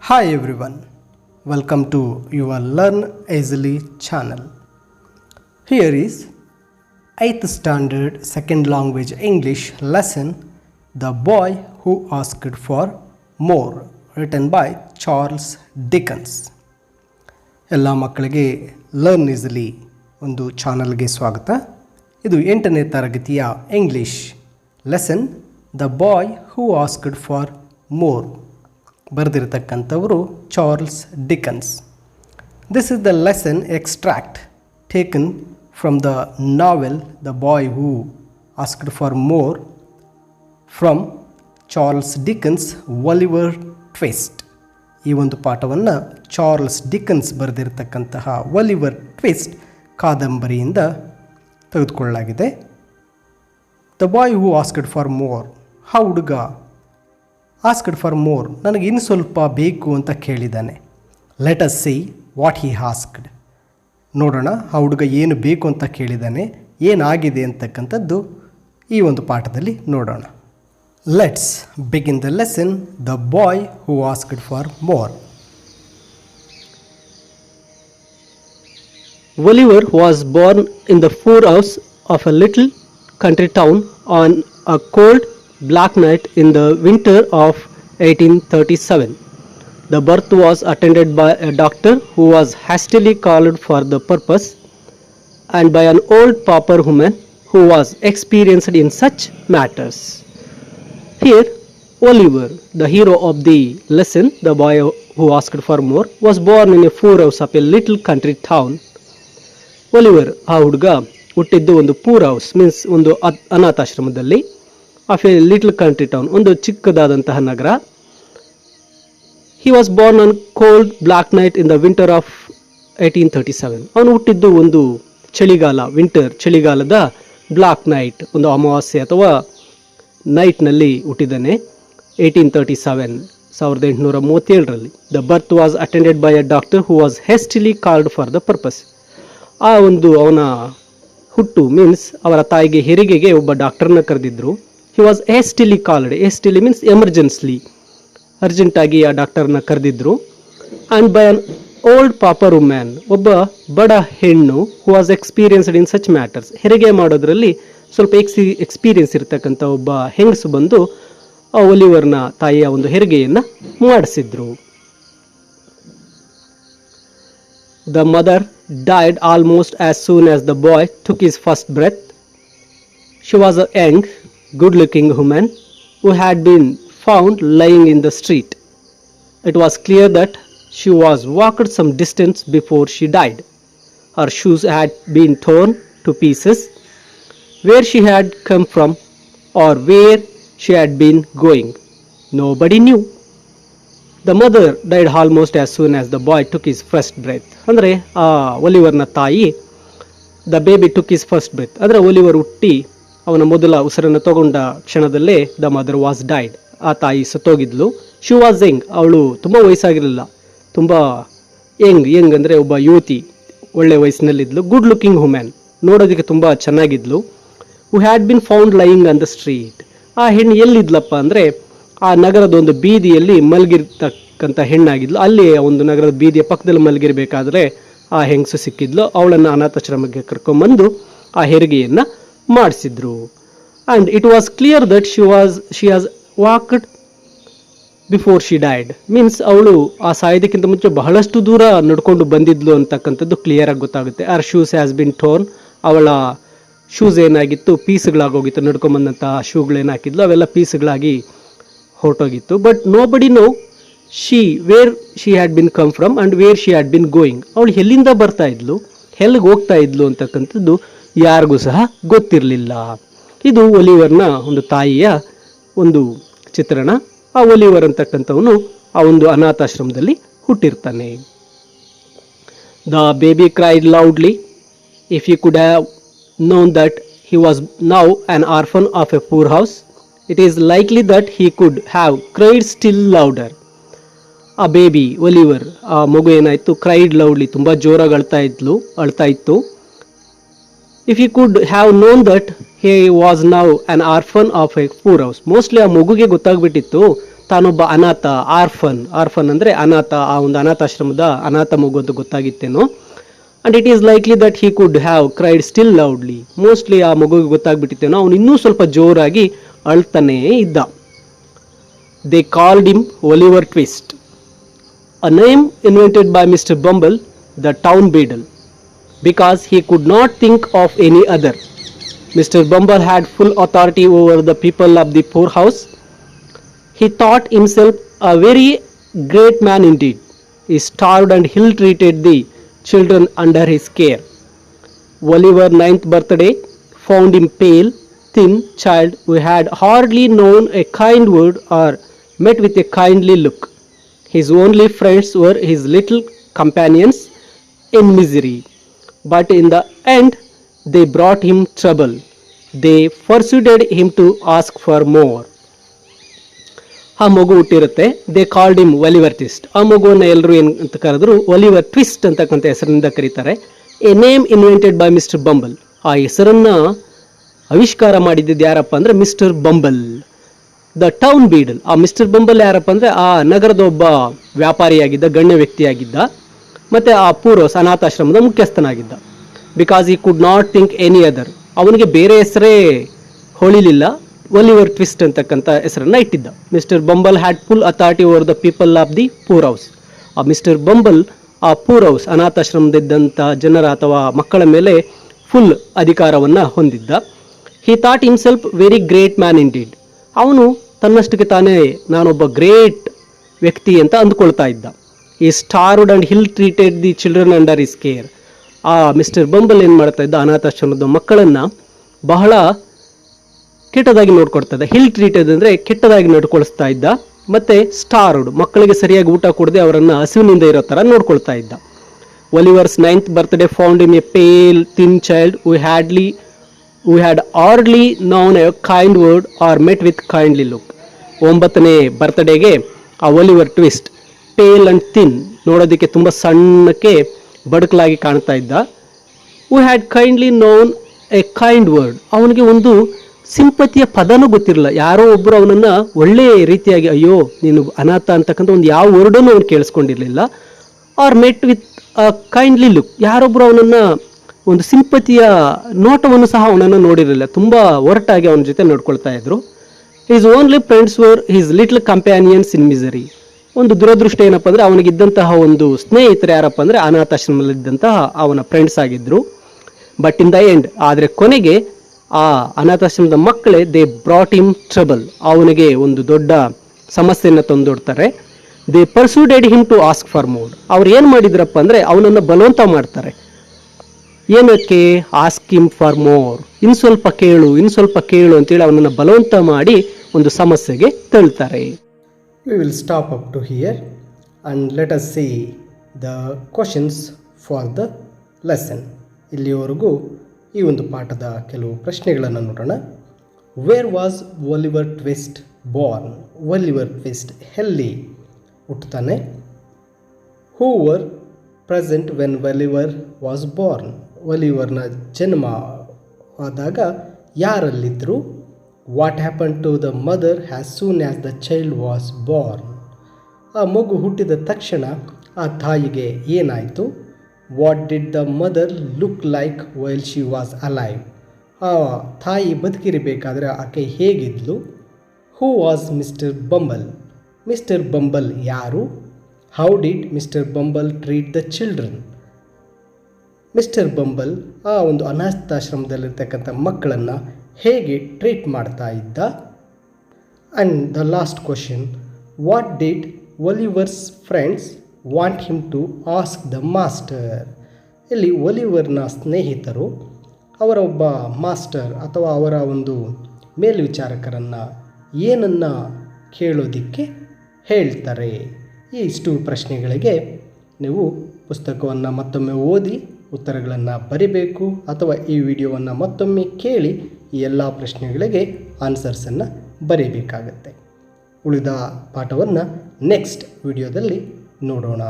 Hi everyone, welcome to your Learn Easily channel. Here is 8th standard second language English lesson The Boy Who Asked for More, written by Charles Dickens. ಎಲ್ಲ ಮಕ್ಕಳಿಗೆ learn easily ಒಂದು ಚಾನಲ್ಗೆ ಸ್ವಾಗತ. ಇದು 8ನೇ ತರಗತಿಯ English lesson the boy who asked for more. ಬರೆದಿರತಕ್ಕಂಥವರು Charles Dickens. This is the lesson extract taken from the novel the boy who asked for more from Charles Dickens Oliver Twist. ಈ ಒಂದು ಪಾಠವನ್ನು ಚಾರ್ಲ್ಸ್ ಡಿಕನ್ಸ್ ಬರೆದಿರತಕ್ಕಂತಹ Oliver Twist ಕಾದಂಬರಿಯಿಂದ ತೆಗೆದುಕೊಳ್ಳಲಾಗಿದೆ. The boy who asked for more. ಆ ಹುಡುಗ asked for more, ನನಗೆ ಇನ್ನು ಸ್ವಲ್ಪ ಬೇಕು ಅಂತ ಕೇಳಿದ್ದಾನೆ. Let us see what he asked. ನೋಡೋಣ ಆ ಹುಡುಗ ಏನು ಬೇಕು ಅಂತ ಕೇಳಿದ್ದಾನೆ, ಏನಾಗಿದೆ ಅಂತಕ್ಕಂಥದ್ದು ಈ ಒಂದು ಪಾಠದಲ್ಲಿ ನೋಡೋಣ. Let's begin the lesson the boy who asked for more. Oliver was born in the poorhouse of a little country town on a cold, black night in the winter of 1837. The birth was attended by a doctor who was hastily called for the purpose, and by an old pauper woman who was experienced in such matters. Here, Oliver, the hero of the lesson, the boy who asked for more, was born in a poorhouse of a little country town. Oliver ಆ ಹುಡುಗ ಹುಟ್ಟಿದ್ದು ಒಂದು poor house means ಒಂದು ಅನಾಥಾಶ್ರಮದಲ್ಲಿ, of a little country town, ಒಂದು ಚಿಕ್ಕದಾದಂತಹ ನಗರ. He was born on cold black night in the winter of 1837. ಅವನು ಹುಟ್ಟಿದ್ದು ಒಂದು ಚಳಿಗಾಲ, ವಿಂಟರ್ ಚಳಿಗಾಲದ ಬ್ಲಾಕ್ ನೈಟ್, ಒಂದು ಅಮಾವಾಸ್ಯೆ ಅಥವಾ ನೈಟ್ನಲ್ಲಿ ಹುಟ್ಟಿದ್ದಾನೆ. 1837 1837ರಲ್ಲಿ. The birth was attended by a doctor who was hastily called for the purpose. ಆ ಒಂದು ಅವನ ಹುಟ್ಟು ಮೀನ್ಸ್ ಅವರ ತಾಯಿಗೆ ಹೆರಿಗೆಗೆ ಒಬ್ಬ ಡಾಕ್ಟರ್ನ ಕರೆದಿದ್ರು. He was hastily called. Hastily means emergently, ಅರ್ಜೆಂಟಾಗಿ ಆ ಡಾಕ್ಟರ್ನ ಕರೆದಿದ್ರು. And by an old pauper woman, ಒಬ್ಬ ಬಡ ಹೆಣ್ಣು, who was experienced in such matters, ಹೆರಿಗೆ ಮಾಡೋದ್ರಲ್ಲಿ ಸ್ವಲ್ಪ ಎಕ್ಸ್ಪೀರಿಯನ್ಸ್ ಇರತಕ್ಕಂಥ ಒಬ್ಬ ಹೆಂಗಸು ಬಂದು ಆ ಒಲಿವರ್ನ ತಾಯಿಯ ಒಂದು ಹೆರಿಗೆಯನ್ನು ಮಾಡಿಸಿದ್ರು. The mother died almost as soon as the boy took his first breath. She was a young, good-looking woman who had been found lying in the street. It was clear that she was walked some distance before she died. Her shoes had been torn to pieces. Where she had come from or where she had been going, nobody knew. The mother died almost as soon as the boy took his first breath. ಅಂದರೆ ಆ ಒಲಿವರ್ನ ತಾಯಿ, the baby took his first breath, ಅಂದರೆ Oliver ಹುಟ್ಟಿ ಅವನ ಮೊದಲ ಉಸಿರನ್ನು ತಗೊಂಡ ಕ್ಷಣದಲ್ಲೇ ದ ಮದರ್ ವಾಸ್ ಡೈಡ್, ಆ ತಾಯಿ ಸತ್ತೋಗಿದ್ಲು. ಶಿ ವಾಸ್ ಯಂಗ್, ಅವಳು ತುಂಬ ವಯಸ್ಸಾಗಿರಲಿಲ್ಲ, ತುಂಬ ಯಂಗ್ ಅಂದರೆ ಒಬ್ಬ ಯುವತಿ, ಒಳ್ಳೆ ವಯಸ್ಸಿನಲ್ಲಿದ್ಲು. ಗುಡ್ ಲುಕಿಂಗ್ ವುಮೆನ್, ನೋಡೋದಕ್ಕೆ ತುಂಬ ಚೆನ್ನಾಗಿದ್ಲು. Who had been found lying on the street. ಆ ಹೆಣ್ಣು ಎಲ್ಲಿದ್ಲಪ್ಪ ಅಂದರೆ ಆ ನಗರದ ಒಂದು ಬೀದಿಯಲ್ಲಿ ಮಲಗಿರ್ತಕ್ಕಂಥ ಹೆಣ್ಣಾಗಿದ್ಲು. ಅಲ್ಲಿ ಒಂದು ನಗರದ ಬೀದಿಯ ಪಕ್ಕದಲ್ಲಿ ಮಲಗಿರಬೇಕಾದ್ರೆ ಆ ಹೆಂಗಸು ಸಿಕ್ಕಿದ್ಲು. ಅವಳನ್ನು ಅನಾಥಾಶ್ರಮಕ್ಕೆ ಕರ್ಕೊಂಬಂದು ಆ ಹೆರಿಗೆಯನ್ನು ಮಾಡಿಸಿದ್ರು. And it was clear that she has walked before she died, means ಅವಳು ಆ ಸಾಯೋದಕ್ಕಿಂತ ಮುಂಚೆ ಬಹಳಷ್ಟು ದೂರ ನಡ್ಕೊಂಡು ಬಂದಿದ್ಲು ಅಂತಕ್ಕಂಥದ್ದು ಕ್ಲಿಯರ್ ಆಗಿ ಗೊತ್ತಾಗುತ್ತೆ. Her shoes has been torn, ಅವಳ ಶೂಸ್ ಏನಾಗಿತ್ತು, ಪೀಸ್ಗಳಾಗೋಗಿತ್ತು, ನಡ್ಕೊಂಬಂದಂತಹ ಶೂಗಳೇನು ಹಾಕಿದ್ಲು ಅವೆಲ್ಲ ಪೀಸ್ಗಳಾಗಿ ಹೊರಟೋಗಿತ್ತು. But nobody know where she had been come from and where she had been going. ಅವಳು ಎಲ್ಲಿಂದ ಬರ್ತಾ ಇದ್ಲು, ಎಲ್ಲಿಗೆ ಹೋಗ್ತಾ ಇದ್ಲು ಅಂತಕ್ಕಂಥದ್ದು ಯಾರಿಗೂ ಸಹ ಗೊತ್ತಿರಲಿಲ್ಲ. ಇದು ಒಲಿವರ್ನ ಒಂದು ತಾಯಿಯ ಒಂದು ಚಿತ್ರಣ. ಆ ಒಲಿವರ್ ಅಂತಕ್ಕಂಥವನು ಆ ಒಂದು ಅನಾಥಾಶ್ರಮದಲ್ಲಿ ಹುಟ್ಟಿರ್ತಾನೆ. The baby cried loudly. If you could have known that he was now an orphan of a poor house, it is likely that he could have cried still louder. ಆ ಬೇಬಿ ಒಲಿವರ್, ಆ ಮಗು ಏನಾಯಿತು, cried loudly, ತುಂಬ ಜೋರಾಗಿ ಅಳ್ತಾ ಇತ್ತು. If you could have known that he was now an orphan of a poor house, mostly ಆ ಮಗುಗೆ ಗೊತ್ತಾಗ್ಬಿಟ್ಟಿತ್ತು ತಾನೊಬ್ಬ ಅನಾಥ, ಆರ್ಫನ್ ಅಂದರೆ ಅನಾಥ, ಆ ಒಂದು ಅನಾಥಾಶ್ರಮದ ಅನಾಥ ಮಗು ಅಂತ ಗೊತ್ತಾಗಿತ್ತೇನೋ. And it is likely that he could have cried still loudly. Mostly ಆ ಮಗುವಿಗೆ ಗೊತ್ತಾಗ್ಬಿಟ್ಟಿತ್ತೇನೋ, ಅವನು ಇನ್ನೂ ಸ್ವಲ್ಪ ಜೋರಾಗಿ ಅಳ್ತಾನೇ ಇದ್ದ. They called him Oliver Twist, a name invented by Mr. Bumble, the town beadle, because he could not think of any other. Mr. Bumble had full authority over the people of the poorhouse. He thought himself a very great man indeed. He starved and ill-treated the children under his care. Oliver's 9th birthday found him pale, thin child who had hardly known a kind word or met with a kindly look. His only friends were his little companions in misery. But in the end, they brought him trouble. They persuaded him to ask for more. ಆ ಮಗು ಹುಟ್ಟಿರುತ್ತೆ. They called him Oliver Twist. ಆ ಮಗುವನ್ನು ಎಲ್ಲರೂ ಏನು ಅಂತ ಕರೆದ್ರು, Oliver twist ಅಂತಕ್ಕಂಥ ಹೆಸರಿನಿಂದ ಕರೀತಾರೆ. A name invented by mister Bumble. ಆ ಹೆಸರನ್ನ ಆವಿಷ್ಕಾರ ಮಾಡಿದ್ದು ಯಾರಪ್ಪ ಅಂದರೆ mister bumble, the town Beadle. ಆ ಮಿಸ್ಟರ್ ಬಂಬಲ್ ಯಾರಪ್ಪ ಅಂದರೆ ಆ ನಗರದ ಒಬ್ಬ ವ್ಯಾಪಾರಿಯಾಗಿದ್ದ, ಗಣ್ಯ ವ್ಯಕ್ತಿಯಾಗಿದ್ದ, ಮತ್ತು ಆ ಪೂರ್ವಸ್ ಅನಾಥಾಶ್ರಮದ ಮುಖ್ಯಸ್ಥನಾಗಿದ್ದ. ಬಿಕಾಸ್ ಈ could not think any other, ಅವನಿಗೆ ಬೇರೆ ಹೆಸರೇ ಹೊಳಿಲಿಲ್ಲ, ಒಲಿವರ್ ಟ್ವಿಸ್ಟ್ ಅಂತಕ್ಕಂಥ ಹೆಸರನ್ನು ಇಟ್ಟಿದ್ದ. Mister bumble had full authority over the people of the poor house. ಆ ಮಿಸ್ಟರ್ ಬಂಬಲ್ ಆ ಪೂರ್ ಹೌಸ್ ಅನಾಥಾಶ್ರಮದಿದ್ದಂಥ ಜನರ ಅಥವಾ ಮಕ್ಕಳ ಮೇಲೆ ಫುಲ್ ಅಧಿಕಾರವನ್ನು ಹೊಂದಿದ್ದ. He thought himself very great man in deed. ಅವನು ತನ್ನಷ್ಟಕ್ಕೆ ತಾನೇ ನಾನೊಬ್ಬ ಗ್ರೇಟ್ ವ್ಯಕ್ತಿ ಅಂತ ಅಂದ್ಕೊಳ್ತಾ ಇದ್ದ. ಈ starved and ill treated the children under his care. ಆ ಮಿಸ್ಟರ್ ಬಂಬಲ್ ಏನು ಮಾಡ್ತಾ ಇದ್ದ, ಅನಾಥಾಶ್ರಮದ ಮಕ್ಕಳನ್ನು ಬಹಳ ಕೆಟ್ಟದಾಗಿ ನೋಡ್ಕೊಳ್ತಾ ಇದ್ದ. ಹಿಲ್ ಟ್ರೀಟೆಡ್ ಅಂದರೆ ಕೆಟ್ಟದಾಗಿ ನಡ್ಕೊಳಿಸ್ತಾ ಇದ್ದ. ಮತ್ತು ಸ್ಟಾರ್ವ್ಡ್, ಮಕ್ಕಳಿಗೆ ಸರಿಯಾಗಿ ಊಟ ಕೊಡದೆ ಅವರನ್ನು ಹಸಿವಿನಿಂದ ಇರೋ ಥರ ನೋಡ್ಕೊಳ್ತಾ ಇದ್ದ. ಒಲಿವರ್ಸ್ 9th birthday found him a pale, thin child who had hardly known a kind word or met with kindly look. 9ನೇ ಬರ್ತ್ಡೇಗೆ ಆ Oliver Twist pale and thin, ನೋಡೋದಕ್ಕೆ ತುಂಬ ಸಣ್ಣಕ್ಕೆ ಬಡಕಲಾಗಿ ಕಾಣ್ತಾ ಇದ್ದ. Who had kindly known a kind word. ಅವನಿಗೆ ಒಂದು ಸಿಂಪತಿಯ ಪದನೂ ಗೊತ್ತಿರಲಿಲ್ಲ. ಯಾರೋ ಒಬ್ಬರು ಅವನನ್ನು ಒಳ್ಳೆಯ ರೀತಿಯಾಗಿ ಅಯ್ಯೋ ನೀನು ಅನಾಥ ಅಂತಕ್ಕಂಥ ಒಂದು ಯಾವ ವರ್ಡನ್ನು ಅವನು ಕೇಳಿಸ್ಕೊಂಡಿರಲಿಲ್ಲ. Or met with a kindly look, ಯಾರೊಬ್ಬರು ಅವನನ್ನು ಒಂದು ಸಿಂಪತಿಯ ನೋಟವನ್ನು ಸಹ ಅವನನ್ನು ನೋಡಿರಲಿಲ್ಲ. ತುಂಬ ಒರಟಾಗಿ ಅವನ ಜೊತೆ ನೋಡ್ಕೊಳ್ತಾ ಇದ್ರು. His only friends were his little companions in misery. ಒಂದು ದುರದೃಷ್ಟ ಏನಪ್ಪ ಅಂದರೆ ಅವನಿಗಿದ್ದಂತಹ ಒಂದು ಸ್ನೇಹಿತರು ಯಾರಪ್ಪ ಅಂದರೆ ಅನಾಥಾಶ್ರಮದಲ್ಲಿದ್ದಂತಹ ಅವನ ಫ್ರೆಂಡ್ಸ್ ಆಗಿದ್ದರು. ಬಟ್ ಇನ್ ದ ಎಂಡ್, ಆದರೆ ಕೊನೆಗೆ ಆ ಅನಾಥಾಶ್ರಮದ ಮಕ್ಕಳೇ ದೇ ಬ್ರಾಟ್ ಹಿಮ್ ಟ್ರಬಲ್, ಅವನಿಗೆ ಒಂದು ದೊಡ್ಡ ಸಮಸ್ಯೆಯನ್ನು ತಂದೊಡ್ತಾರೆ. They persuaded him to ask for more. ಅವ್ರು ಏನು ಮಾಡಿದ್ರಪ್ಪ ಅಂದರೆ ಅವನನ್ನು ಬಲವಂತ ಮಾಡ್ತಾರೆ. ಏನಕ್ಕೆ? ಆಸ್ಕ್ ಹಿಮ್ ಫಾರ್ ಮೋರ್, ಇನ್ನು ಸ್ವಲ್ಪ ಕೇಳು ಅಂತೇಳಿ ಅವನನ್ನು ಬಲವಂತ ಮಾಡಿ ಒಂದು ಸಮಸ್ಯೆಗೆ ತಳ್ತಾರೆ. We will stop up to here and let us see the questions for the lesson. ಇಲ್ಲಿವರೆಗೂ ಈ ಒಂದು ಪಾಠದ ಕೆಲವು ಪ್ರಶ್ನೆಗಳನ್ನು ನೋಡೋಣ. Where was Oliver Twist born? Oliver Twist ಎಲ್ಲಿ ಹುಟ್ಟುತ್ತಾನೆ? Who were present when Oliver was born? ಒಲಿವರ್ನ ಜನ್ಮ ಆದಾಗ ಯಾರಲ್ಲಿದ್ದರು? What happen to the mother as soon as the child was born? ಆ ಮಗು ಹುಟ್ಟಿದ ತಕ್ಷಣ ಆ ತಾಯಿಗೆ ಏನಾಯಿತು? What did the mother look like while she was alive? ಆ ತಾಯಿ ಬದುಕಿರಬೇಕಾದ್ರೆ ಆಕೆ ಹೇಗಿದ್ಲು? Who was mister Bumble? Mister Bumble ಯಾರು? How did mister Bumble treat the children? Mister Bumble ಆ ಒಂದು ಅನಾಥಾಶ್ರಮದಲ್ಲಿರ್ತಕ್ಕಂಥ ಮಕ್ಕಳನ್ನು ಹೇಗೆ ಟ್ರೀಟ್ ಮಾಡ್ತಾ ಇದ್ದ? And the last question, what did Oliver's friends want him to ask the master? ಇಲ್ಲಿ ಒಲಿವರ್ನ ಸ್ನೇಹಿತರು ಅವರ ಒಬ್ಬ ಮಾಸ್ಟರ್ ಅಥವಾ ಅವರ ಒಂದು ಮೇಲ್ವಿಚಾರಕರನ್ನು ಏನನ್ನು ಕೇಳೋದಕ್ಕೆ ಹೇಳ್ತಾರೆ? ಈ ಇಷ್ಟು ಪ್ರಶ್ನೆಗಳಿಗೆ ನೀವು ಪುಸ್ತಕವನ್ನು ಮತ್ತೊಮ್ಮೆ ಓದಿ ಉತ್ತರಗಳನ್ನು ಬರಿಬೇಕು, ಅಥವಾ ಈ ವಿಡಿಯೋವನ್ನು ಮತ್ತೊಮ್ಮೆ ಕೇಳಿ ಈ ಎಲ್ಲ ಪ್ರಶ್ನೆಗಳಿಗೆ ಆನ್ಸರ್ಸನ್ನು ಬರೀಬೇಕಾಗತ್ತೆ. ಉಳಿದ ಪಾಠವನ್ನು ನೆಕ್ಸ್ಟ್ ವಿಡಿಯೋದಲ್ಲಿ ನೋಡೋಣ.